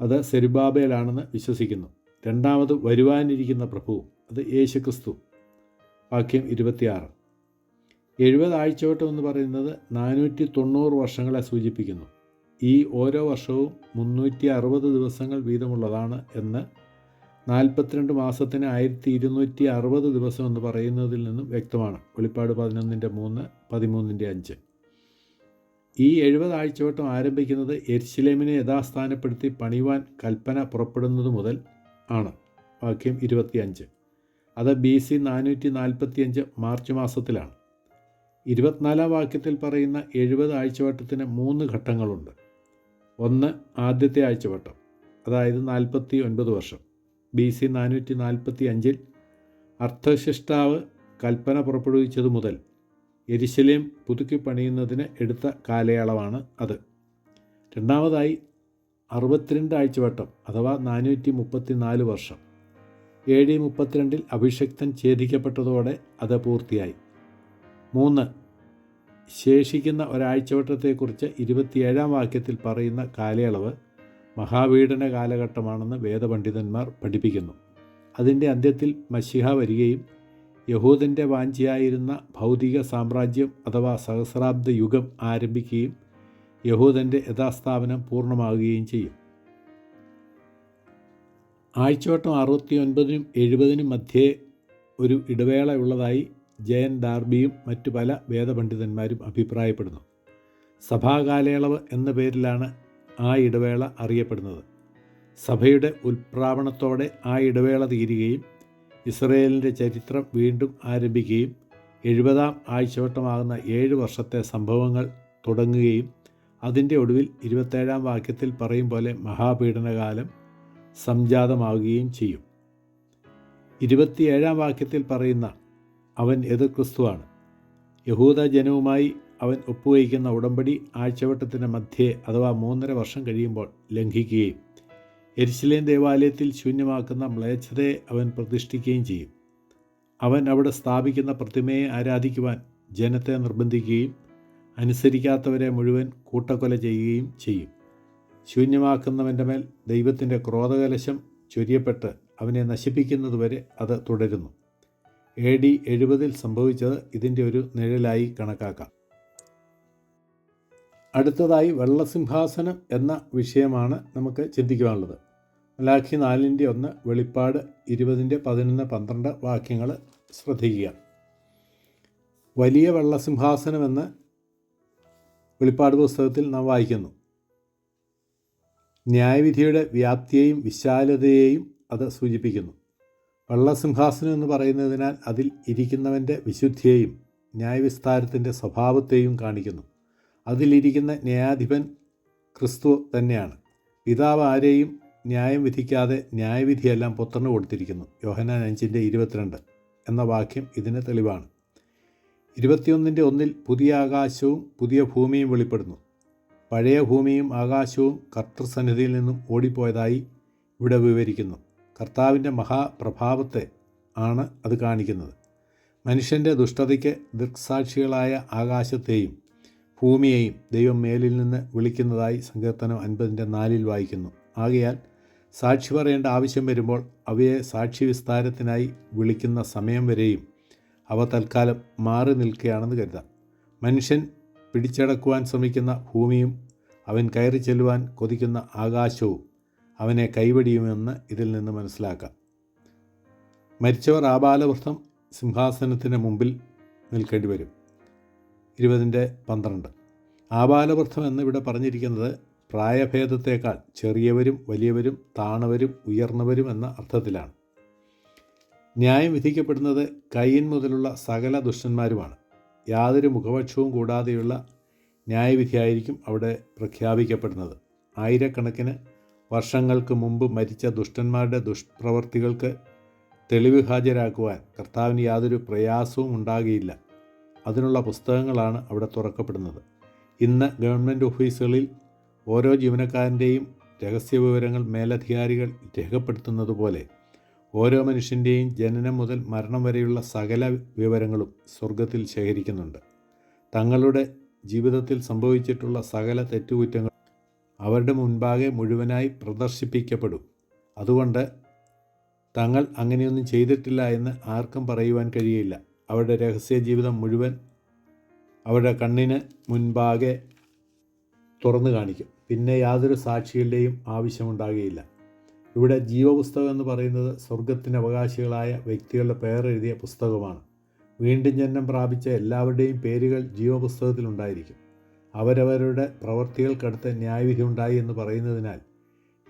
അത് സെരുബാബേലാണെന്ന് വിശ്വസിക്കുന്നു. 2 വരുവാനിരിക്കുന്ന പ്രഭുവും, അത് യേശുക്രിസ്തു. വാക്യം 26. 70 ആഴ്ചവട്ടം എന്ന് പറയുന്നത് 490 വർഷങ്ങളെ സൂചിപ്പിക്കുന്നു. ഈ ഓരോ വർഷവും 360 ദിവസങ്ങൾ വീതമുള്ളതാണ് എന്ന് 42 മാസത്തിന് 1260 ദിവസം എന്ന് പറയുന്നതിൽ നിന്നും വ്യക്തമാണ്. വെളിപ്പാട് 11:3, 13:5. ഈ 70 ആഴ്ചവട്ടം ആരംഭിക്കുന്നത് യെരുശലേമിനെ യഥാസ്ഥാനപ്പെടുത്തി പണിയുവാൻ കൽപ്പന പുറപ്പെടുന്നത് മുതൽ ആണ്. വാക്യം 25. അത് BC 445 മാർച്ച് മാസത്തിലാണ്. 24-ാം വാക്യത്തിൽ പറയുന്ന 70 ആഴ്ചവട്ടത്തിന് 3 ഘട്ടങ്ങളുണ്ട്. 1, ആദ്യത്തെ ആഴ്ചവട്ടം, അതായത് 49 വർഷം. BC 445 അർത്ഥശിഷ്ടാവ് കൽപ്പന പുറപ്പെടുവിച്ചതു മുതൽ യെരുശലേം പുതുക്കി പണിയുന്നതിന് എടുത്ത കാലയളവാണ് അത്. 2, 62 ആഴ്ചവട്ടം, അഥവാ 434 വർഷം. AD 32 അഭിഷിക്തൻ ഛേദിക്കപ്പെട്ടതോടെ അത് പൂർത്തിയായി. 3. ശേഷിക്കുന്ന ഒരാഴ്ചവട്ടത്തെക്കുറിച്ച് 27-ാം വാക്യത്തിൽ പറയുന്ന കാലയളവ് മഹാപീഡന കാലഘട്ടമാണെന്ന് വേദപണ്ഡിതന്മാർ പഠിപ്പിക്കുന്നു. അതിൻ്റെ അന്ത്യത്തിൽ മശിഹ വരികയും യഹൂദൻ്റെ വാഞ്ചയായിരുന്ന ഭൗതിക സാമ്രാജ്യം അഥവാ സഹസ്രാബ്ദ യുഗം ആരംഭിക്കുകയും യഹൂദൻ്റെ യഥാസ്ഥാപനം പൂർണ്ണമാകുകയും ചെയ്യും. ആഴ്ചവട്ടം 69-നും 70-നും മധ്യേ ഒരു ഇടവേള ഉള്ളതായി ജയൻ ഡാർബിയും മറ്റു പല വേദപണ്ഡിതന്മാരും അഭിപ്രായപ്പെടുന്നു. സഭാകാലയളവ് എന്ന പേരിലാണ് ആ ഇടവേള അറിയപ്പെടുന്നത്. സഭയുടെ ഉൽപ്രാവണത്തോടെ ആ ഇടവേള തീരുകയും ഇസ്രയേലിൻ്റെ ചരിത്രം വീണ്ടും ആരംഭിക്കുകയും 70-ാം ആഴ്ചവട്ടമാകുന്ന 7 വർഷത്തെ സംഭവങ്ങൾ തുടങ്ങുകയും അതിൻ്റെ ഒടുവിൽ 27-ാം വാക്യത്തിൽ പറയും പോലെ മഹാപീഡനകാലം സംജാതമാവുകയും ചെയ്യും. 27-ാം വാക്യത്തിൽ പറയുന്ന അവൻ എതിർ ക്രിസ്തുവാണ്. യഹൂദ ജനവുമായി അവൻ ഒപ്പുവയ്ക്കുന്ന ഉടമ്പടി ആഴ്ചവട്ടത്തിൻ്റെ മധ്യേ അഥവാ 3.5 വർഷം കഴിയുമ്പോൾ ലംഘിക്കുകയും യെരുശലേം ദേവാലയത്തിൽ ശൂന്യമാക്കുന്ന മ്ലേച്ഛതയെ അവൻ പ്രതിഷ്ഠിക്കുകയും ചെയ്യും. അവൻ അവിടെ സ്ഥാപിക്കുന്ന പ്രതിമയെ ആരാധിക്കുവാൻ ജനത്തെ നിർബന്ധിക്കുകയും അനുസരിക്കാത്തവരെ മുഴുവൻ കൂട്ടക്കൊല ചെയ്യുകയും ചെയ്യും. ശൂന്യമാക്കുന്നവൻ്റെ മേൽ ദൈവത്തിൻ്റെ ക്രോധകലശം ചൊരിയപ്പെട്ട് അവനെ നശിപ്പിക്കുന്നതുവരെ അത് തുടരുന്നു. AD 70 സംഭവിച്ചത് ഇതിൻ്റെ ഒരു നിഴലായി കണക്കാക്കാം. അടുത്തതായി വെള്ളസിംഹാസനം എന്ന വിഷയമാണ് നമുക്ക് ചിന്തിക്കുവാനുള്ളത്. മലാഖി 4:1, വെളിപ്പാട് 20, 11, 12 വാക്യങ്ങൾ ശ്രദ്ധിക്കുക. വലിയ വെള്ളസിംഹാസനമെന്ന് വെളിപ്പാട് പുസ്തകത്തിൽ നാം വായിക്കുന്നു. ന്യായവിധിയുടെ വ്യാപ്തിയെയും വിശാലതയെയും അത് സൂചിപ്പിക്കുന്നു. വെള്ളസിംഹാസനം എന്ന് പറയുന്നതിനാൽ അതിൽ ഇരിക്കുന്നവൻ്റെ വിശുദ്ധിയെയും ന്യായവിസ്താരത്തിൻ്റെ സ്വഭാവത്തെയും കാണിക്കുന്നു. അതിലിരിക്കുന്ന ന്യായാധിപൻ ക്രിസ്തു തന്നെയാണ്. പിതാവ് ആരെയും ന്യായം വിധിക്കാതെ ന്യായവിധിയെല്ലാം പുത്രന് കൊടുത്തിരിക്കുന്നു. യോഹന്നാൻ 5:22 എന്ന വാക്യം ഇതിന് തെളിവാണ്. 21:1 പുതിയ ആകാശവും പുതിയ ഭൂമിയും വെളിപ്പെടുന്നു. പഴയ ഭൂമിയും ആകാശവും കർത്തൃസന്നിധിയിൽ നിന്നും ഓടിപ്പോയതായി ഇവിടെ വിവരിക്കുന്നു. കർത്താവിൻ്റെ മഹാപ്രഭാവത്തെ ആണ് അത് കാണിക്കുന്നത്. മനുഷ്യൻ്റെ ദുഷ്ടതയ്ക്ക് ദൃക്സാക്ഷികളായ ആകാശത്തെയും ഭൂമിയെയും ദൈവം മേലിൽ നിന്ന് വിളിക്കുന്നതായി സങ്കീർത്തനം 50:4 വായിക്കുന്നു. ആകയാൽ സാക്ഷി പറയേണ്ട ആവശ്യം വരുമ്പോൾ അവയെ സാക്ഷി വിസ്താരത്തിനായി വിളിക്കുന്ന സമയം വരെയും അവ തൽക്കാലം മാറി നിൽക്കുകയാണെന്ന് കരുതാം. മനുഷ്യൻ പിടിച്ചടക്കുവാൻ ശ്രമിക്കുന്ന ഭൂമിയും അവൻ കയറി ചെല്ലുവാൻ കൊതിക്കുന്ന ആകാശവും അവനെ കൈവടിയുമെന്ന് ഇതിൽ നിന്ന് മനസ്സിലാക്കാം. മരിച്ചവർ ആബാലവൃദ്ധം സിംഹാസനത്തിന് മുമ്പിൽ നിൽക്കേണ്ടി വരും. 20:12 ആബാലവൃദ്ധം എന്നിവിടെ പറഞ്ഞിരിക്കുന്നത് പ്രായഭേദത്തേക്കാൾ ചെറിയവരും വലിയവരും താണവരും ഉയർന്നവരും എന്ന അർത്ഥത്തിലാണ്. ന്യായം വിധിക്കപ്പെടുന്നത് കയീൻ മുതലുള്ള സകല ദുഷ്ടന്മാരുമാണ്. യാതൊരു മുഖപക്ഷവും കൂടാതെയുള്ള ന്യായവിധിയായിരിക്കും അവിടെ പ്രഖ്യാപിക്കപ്പെടുന്നത്. ആയിരക്കണക്കിന് വർഷങ്ങൾക്ക് മുമ്പ് മരിച്ച ദുഷ്ടന്മാരുടെ ദുഷ്പ്രവർത്തികൾക്ക് തെളിവ് ഹാജരാക്കുവാൻ കർത്താവിന് യാതൊരു പ്രയാസവും ഉണ്ടാകുകയില്ല. അതിനുള്ള പുസ്തകങ്ങളാണ് അവിടെ തുറക്കപ്പെടുന്നത്. ഇന്ന് ഗവൺമെൻറ് ഓഫീസുകളിൽ ഓരോ ജീവനക്കാരൻ്റെയും രഹസ്യവിവരങ്ങൾ മേലധികാരികൾ രേഖപ്പെടുത്തുന്നത് പോലെ ഓരോ മനുഷ്യൻ്റെയും ജനനം മുതൽ മരണം വരെയുള്ള സകല വിവരങ്ങളും സ്വർഗത്തിൽ ശേഖരിക്കുന്നുണ്ട്. തങ്ങളുടെ ജീവിതത്തിൽ സംഭവിച്ചിട്ടുള്ള സകല തെറ്റുകുറ്റങ്ങൾ അവരുടെ മുൻപാകെ മുഴുവനായി പ്രദർശിപ്പിക്കപ്പെടും. അതുകൊണ്ട് തങ്ങൾ അങ്ങനെയൊന്നും ചെയ്തിട്ടില്ല എന്ന് ആർക്കും പറയുവാൻ കഴിയില്ല. അവരുടെ രഹസ്യ ജീവിതം മുഴുവൻ അവരുടെ കണ്ണിന് മുൻപാകെ തുറന്നു കാണിക്കും. പിന്നെ യാതൊരു സാക്ഷികളുടെയും ആവശ്യമുണ്ടാകുകയില്ല. ഇവിടെ ജീവപുസ്തകം എന്ന് പറയുന്നത് സ്വർഗത്തിന് അവകാശികളായ വ്യക്തികളുടെ പേരെഴുതിയ പുസ്തകമാണ്. വീണ്ടും ജന്മം പ്രാപിച്ച എല്ലാവരുടെയും പേരുകൾ ജീവപുസ്തകത്തിലുണ്ടായിരിക്കും. അവരവരുടെ പ്രവൃത്തികൾക്കടുത്ത് ന്യായവിധി ഉണ്ടായി എന്ന് പറയുന്നതിനാൽ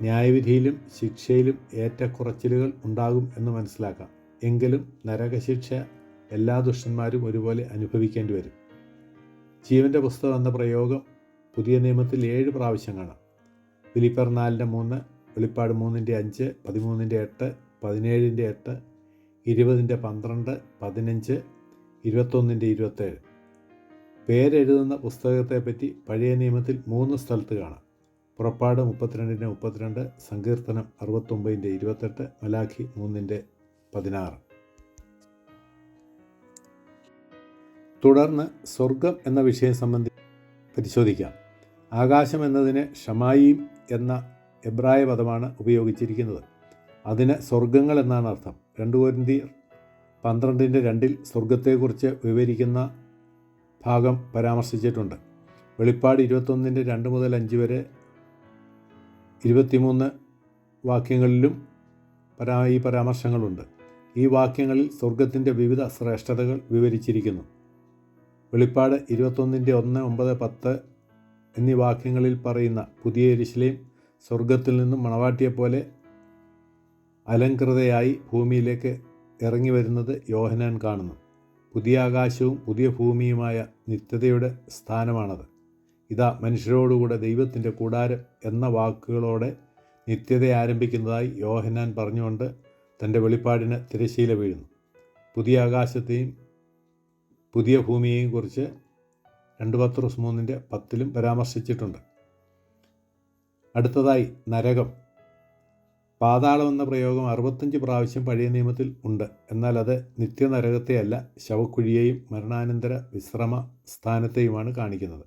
ന്യായവിധിയിലും ശിക്ഷയിലും ഏറ്റക്കുറച്ചിലുകൾ ഉണ്ടാകും എന്ന് മനസ്സിലാക്കാം. എങ്കിലും നരകശിക്ഷ എല്ലാ ദുഷ്ടന്മാരും ഒരുപോലെ അനുഭവിക്കേണ്ടി വരും. ജീവൻ്റെ പുസ്തകം എന്ന പ്രയോഗം പുതിയ നിയമത്തിൽ 7 പ്രാവശ്യം കാണാം. ഫിലിപ്പർ 4:3, വെളിപ്പാട് 3:5, 13:8, 17:8, 20:12, 15, 21:27. പേരെഴുതുന്ന പുസ്തകത്തെപ്പറ്റി പഴയ നിയമത്തിൽ 3 സ്ഥലത്ത് കാണാം. പുറപ്പാട് 32:32, സങ്കീർത്തനം 69:28, മലാഖി 3:1. 16. തുടർന്ന് സ്വർഗം എന്ന വിഷയം സംബന്ധിച്ച് പരിശോധിക്കാം. ആകാശം എന്നതിന് ഷമായീം എന്ന എബ്രായ പദമാണ് ഉപയോഗിച്ചിരിക്കുന്നത്. അതിന് സ്വർഗങ്ങൾ എന്നാണ് അർത്ഥം. 2 കൊരിന്ത്യർ 12:2 സ്വർഗത്തെക്കുറിച്ച് വിവരിക്കുന്ന ഭാഗം പരാമർശിച്ചിട്ടുണ്ട്. വെളിപ്പാട് 21:2 മുതൽ 5 വരെ 23 വാക്യങ്ങളിലും ഈ പരാമർശങ്ങളുണ്ട്. ഈ വാക്യങ്ങളിൽ സ്വർഗത്തിൻ്റെ വിവിധ ശ്രേഷ്ഠതകൾ വിവരിച്ചിരിക്കുന്നു. വെളിപ്പാട് 21:1, 9, 10 എന്നീ വാക്യങ്ങളിൽ പറയുന്ന പുതിയ യെരൂശലേം സ്വർഗത്തിൽ നിന്നും മണവാട്ടിയെപ്പോലെ അലങ്കൃതയായി ഭൂമിയിലേക്ക് ഇറങ്ങി വരുന്നത് യോഹന്നാൻ കാണുന്നു. പുതിയ ആകാശവും പുതിയ ഭൂമിയുമായ നിത്യതയുടെ സ്ഥാനമാണത്. ഇതാ മനുഷ്യരോടുകൂടെ ദൈവത്തിൻ്റെ കൂടാരം എന്ന വാക്കുകളോടെ നിത്യത ആരംഭിക്കുന്നതായി യോഹന്നാൻ പറഞ്ഞുകൊണ്ട് തൻ്റെ വെളിപ്പാടിന് തിരശ്ശീല വീഴുന്നു. പുതിയ ആകാശത്തെയും പുതിയ ഭൂമിയെയും കുറിച്ച് 2 പത്രോസ് 3:10 പരാമർശിച്ചിട്ടുണ്ട്. അടുത്തതായി നരകം. പാതാളം എന്ന പ്രയോഗം 65 പ്രാവശ്യം പഴയ നിയമത്തിൽ ഉണ്ട്. എന്നാൽ അത് നിത്യനരകത്തെയല്ല, ശവക്കുഴിയെയും മരണാനന്തര വിശ്രമ സ്ഥാനത്തെയുമാണ് കാണിക്കുന്നത്.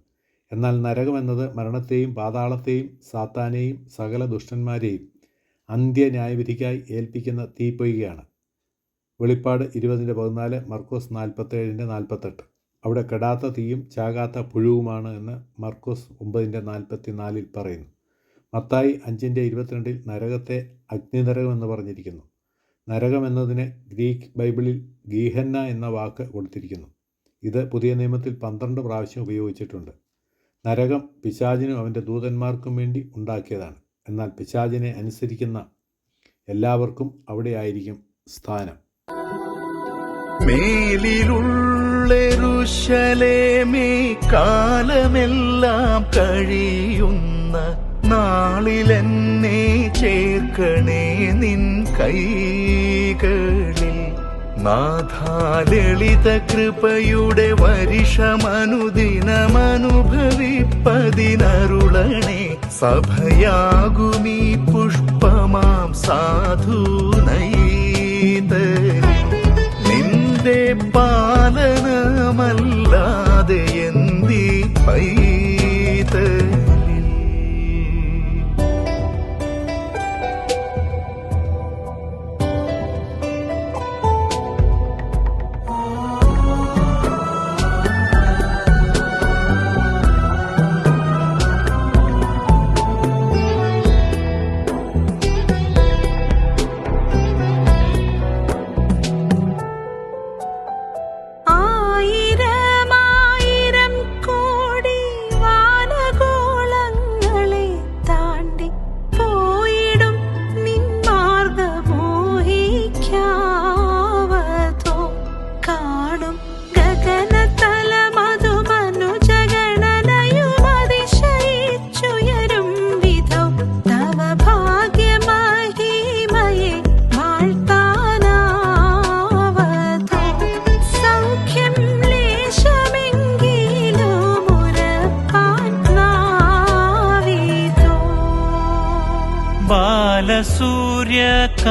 എന്നാൽ നരകം എന്നത് മരണത്തെയും പാതാളത്തെയും സാത്താനെയും സകല ദുഷ്ടന്മാരെയും അന്ത്യ ന്യായവിധിക്കായി ഏൽപ്പിക്കുന്ന തീപ്പൊയ്കയാണ്. വെളിപ്പാട് 20:14, മർക്കോസ് 47:48. അവിടെ കെടാത്ത തീയും ചാകാത്ത പുഴുവുമാണ് എന്ന് മർക്കോസ് 9:44 പറയുന്നു. മത്തായി 5:22 നരകത്തെ അഗ്നിനരകം എന്ന് പറഞ്ഞിരിക്കുന്നു. നരകം എന്നതിന് ഗ്രീക്ക് ബൈബിളിൽ ഗീഹന്ന എന്ന വാക്ക് കൊടുത്തിരിക്കുന്നു. ഇത് പുതിയ നിയമത്തിൽ 12 പ്രാവശ്യം ഉപയോഗിച്ചിട്ടുണ്ട്. നരകം പിശാചിനും അവൻ്റെ ദൂതന്മാർക്കും വേണ്ടി ഉണ്ടാക്കിയതാണ്. എന്നാൽ പിശാചിനെ അനുസരിക്കുന്ന എല്ലാവർക്കും അവിടെയായിരിക്കും സ്ഥാനം. മേലിലുള്ള യെരൂശലേമേ, കാലമെല്ലാം കഴിയുന്ന നാളിലെന്നെ ചേർക്കണേ നിൻ കൈകളിൽ. നാഥാലളിത കൃപയുടെ വരിഷമനുദിനമനുഭവിപ്പതിനരുളണേ. സഭയാകുമീ പുഷ്പമാം സാധുനൈതലി, നിന്റെ പാലനമല്ലാതെ എന്തി പൈതലി.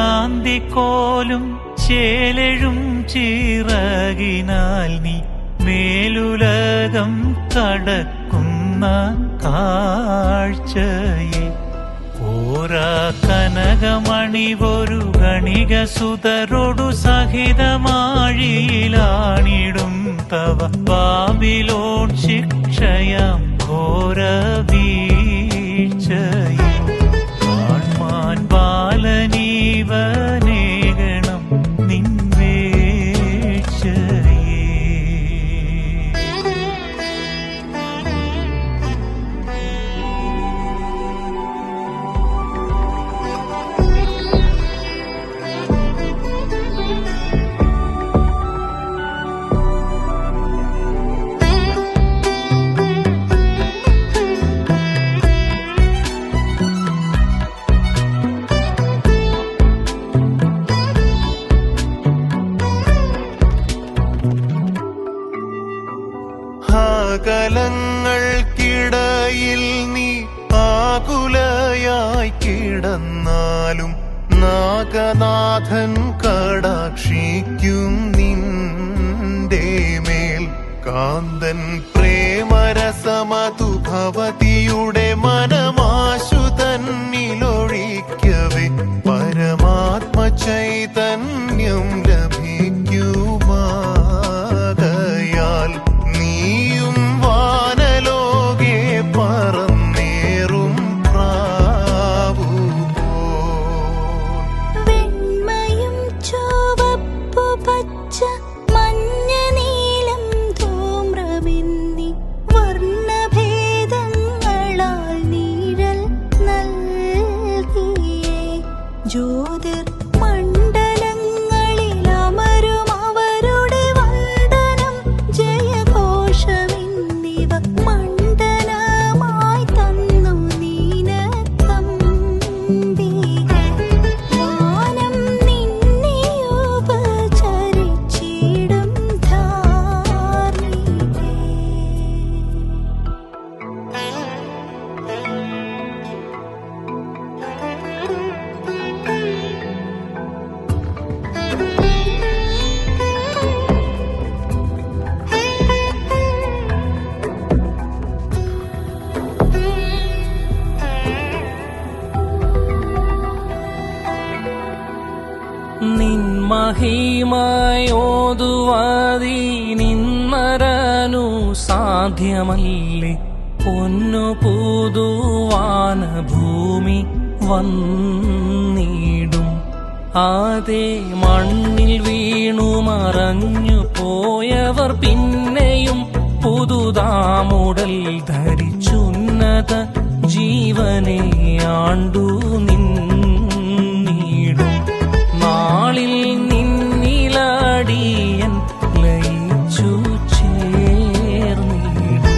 സൂര്യകാന്തിക്കോലും ചേലെഴും ചിറകിനാൽ നീ മേലുലകം കടക്കുന്ന കാഴ്ചയെ ഓരാ കനകമണിവൊരു ഗണിക സുതരൊടു സഹിതമാഴിയിലാണിടും തവ ബാബിലോൺ ശിക്ഷയാം ഘോര വീഴ്ചയെ കാൺമാൻ ബാലനീവനേകണം നിൻ വീഴ്ചയെ. അകലങ്ങൾക്കിടയിൽ നീ ആകുലയായി കിടന്നാലും നാഗനാഥൻ കടാക്ഷിക്കും നിന്റെ മേൽ. കാന്തൻ പ്രേമരസമതു ഭവതിയുടെ മനമാശു തന്നിലൊഴിക്കവേ പരമാത്മ ചൈതന്യം ലഭിക്കുമാകയാൽ നീയും വാനലോകെ പറന്നേറും പ്രാവു വെണ്മയും ചുവപ്പു പച്ച മഞ്ഞ നീലം ധൂമ്രമെന്നി വർണ്ണഭേദങ്ങളാൽ നീഴൽ നൽകിയേ ജ്യോതിർ മണ്ഡലങ്ങളിലമരും അവരുടെ വന്ദനം ജയഘോഷമെന്നിവ മണ്ഡലമായി തന്നു നീനത്തമ്പികെ. വാനം നിന്നെ ഉപചരിച്ചിടും ധാർമ്മികേ. നിൻ മഹിമയോതുവാതി നിന്മരനു സാധ്യമല്ലേ. പൊന്നു പുതുവാന ഭൂമി വന്നിടും. അതേ മണ്ണിൽ വീണു മറഞ്ഞു പോയവർ പിന്നെയും പുതുതാമുടൽ ധരിച്ചുന്നത ജീവനെ ആണ്ടു നിന്നിടും. നാളിൽ നിന്നിലടിയൻ ലയിച്ചു ചേർന്നിടും.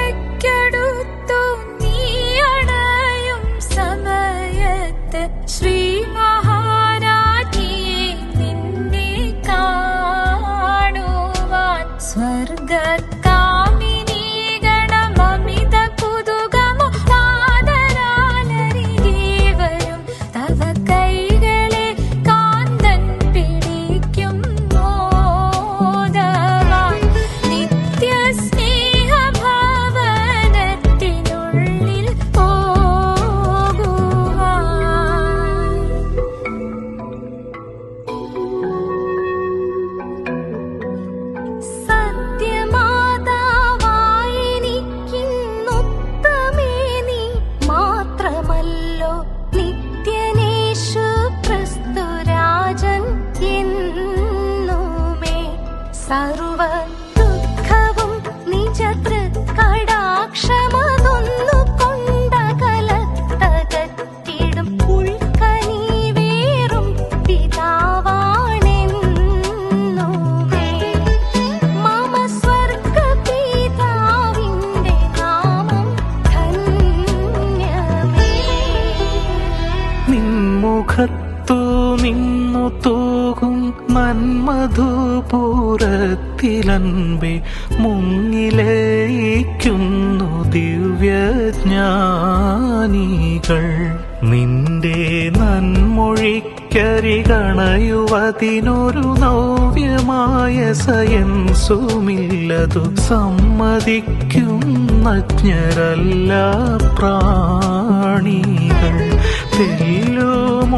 ആവണവരയ്ക്കടുത്തു നീയണയും സമയത്ത് ശ്രീ മഹാരാജ്ഞിയെ നിന്നെ കാണുവാൻ സ്വർഗകാമിനി ഗണമമിത കുതുകമോ കാതരാലരികെ വരും. തവ കൈകളെ കാന്തൻ പിടിക്കും മോദവാൻ നിത്യസ്നേഹഭവനത്തിനുള്ളിൽ പോകുവാൻ. സത്യമാതാവായെനിക്കിന്നുത്തമേ നീ മാത്രമല്ലോ നിത്യനേശു ക്രിസ്തുരാജൻ എന്നുമേ. സർവ ദുഃഖവും നിജതൃക്കടാക്ഷമതൊന്നു കൊണ്ടകലത്തകറ്റിടും ഉൾക്കനിവേറും പിതാവാണെന്നുമേ. മമ സ്വർഗപിതാവിന്റെ നാമം ധന്യമേ. നിൻമുഖത്തു നിന്നു തൂകും നന്മധുപൂരത്തിലൻപെ മുങ്ങിലയിക്കുന്നു ദിവ്യജ്ഞാനികൾ. നിന്റെ നന്മൊഴിക്കരികണയുവതിനൊരു നവ്യമായ സയൻസുമില്ലതു സമ്മതിക്കുന്ന ജ്ഞരല്ല പ്രാണികൾ. തെല്ലുമ